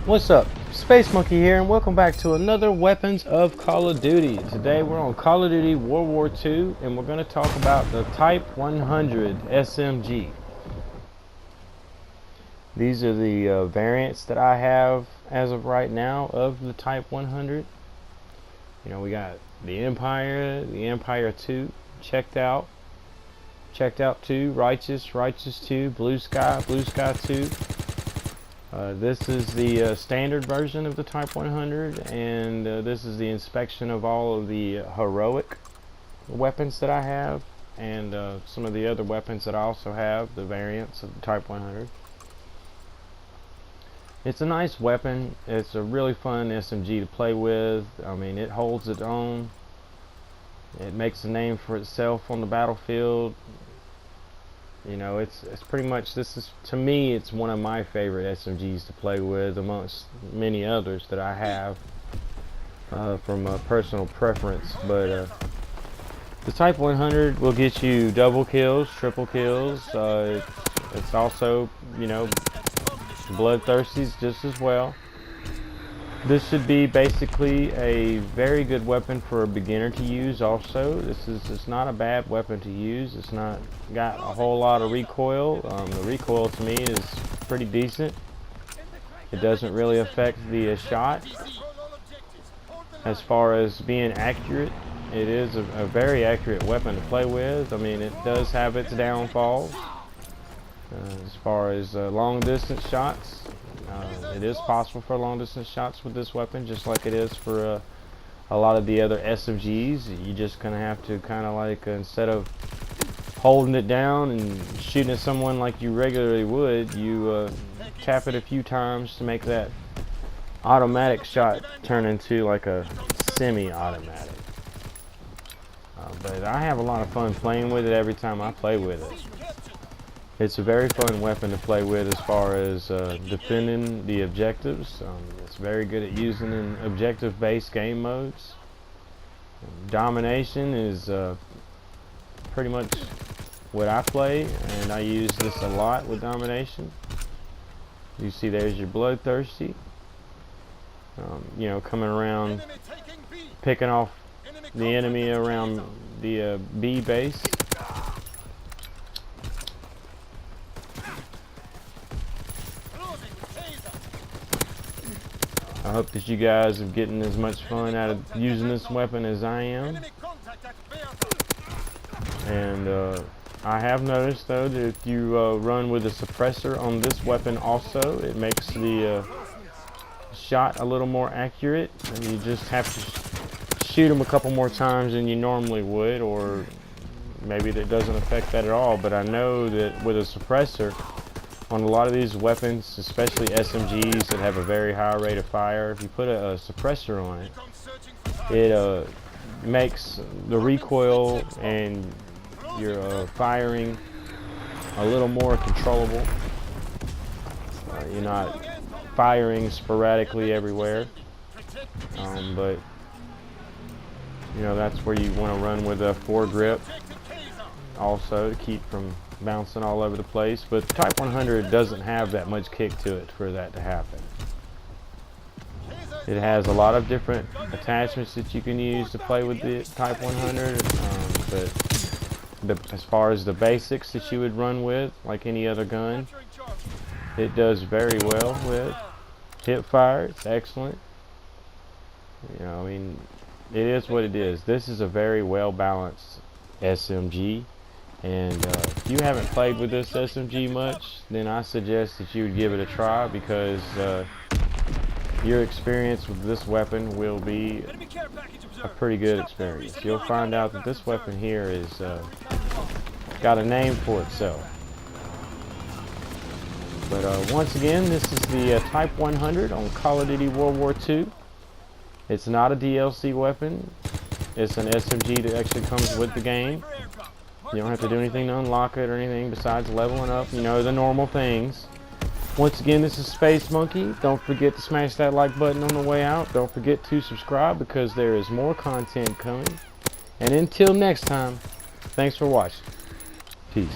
What's up? Space Monkey here, and welcome back to another Weapons of Call of Duty. Today we're on Call of Duty World War II, and we're going to talk about the Type 100 SMG. These are the variants that I have as of right now of the Type 100. You know, we got the Empire 2, checked out 2, Righteous 2, Blue Sky 2. This is the standard version of the Type 100, and this is the inspection of all of the heroic weapons that I have, and some of the other weapons that I also have, the variants of the Type 100. It's a nice weapon. It's a really fun SMG to play with. I mean, it holds its own. It makes a name for itself on the battlefield. You know, it's pretty much, to me, it's one of my favorite SMGs to play with amongst many others that I have from a personal preference. But the Type 100 will get you double kills, triple kills. It's also, you know, bloodthirsty just as well. This should be basically a very good weapon for a beginner to use also. It's not a bad weapon to use. It's not got a whole lot of recoil. The recoil to me is pretty decent. It doesn't really affect the shot. As far as being accurate, it is a very accurate weapon to play with. I mean, it does have its downfalls. As far as long distance shots, it is possible for long distance shots with this weapon, just like it is for a lot of the other SMGs. You just gonna have to kind of like, instead of holding it down and shooting at someone like you regularly would, you tap it a few times to make that automatic shot turn into like a semi-automatic. But I have a lot of fun playing with it every time I play with it. It's a very fun weapon to play with as far as defending the objectives. It's very good at using in objective-based game modes. Domination is pretty much what I play, and I use this a lot with domination. You see there's your bloodthirsty. You know, coming around, picking off the enemy around the B base. I hope that you guys are getting as much fun out of using this weapon as I am. And I have noticed though that if you run with a suppressor on this weapon also, it makes the shot a little more accurate. And you just have to shoot them a couple more times than you normally would, or maybe that doesn't affect that at all. But I know that with a suppressor, on a lot of these weapons, especially SMGs that have a very high rate of fire, if you put a suppressor on it, it makes the recoil and your firing a little more controllable. You're not firing sporadically everywhere, but you know, that's where you want to run with a foregrip also to keep from bouncing all over the place. But the Type 100 doesn't have that much kick to it for that to happen. It has a lot of different attachments that you can use to play with the Type 100, but as far as the basics that you would run with, like any other gun, it does very well with. Hip fire, it's excellent. You know, I mean, it is what it is. This is a very well balanced SMG. And if you haven't played with this SMG much, then I suggest that you would give it a try, because your experience with this weapon will be a pretty good experience. You'll find out that this weapon here is got a name for itself. But once again, this is the Type 100 on Call of Duty World War II. It's not a DLC weapon. It's an SMG that actually comes with the game. You don't have to do anything to unlock it or anything besides leveling up, you know, the normal things. Once again, this is Space Monkey. Don't forget to smash that like button on the way out. Don't forget to subscribe, because there is more content coming. And until next time, thanks for watching. Peace.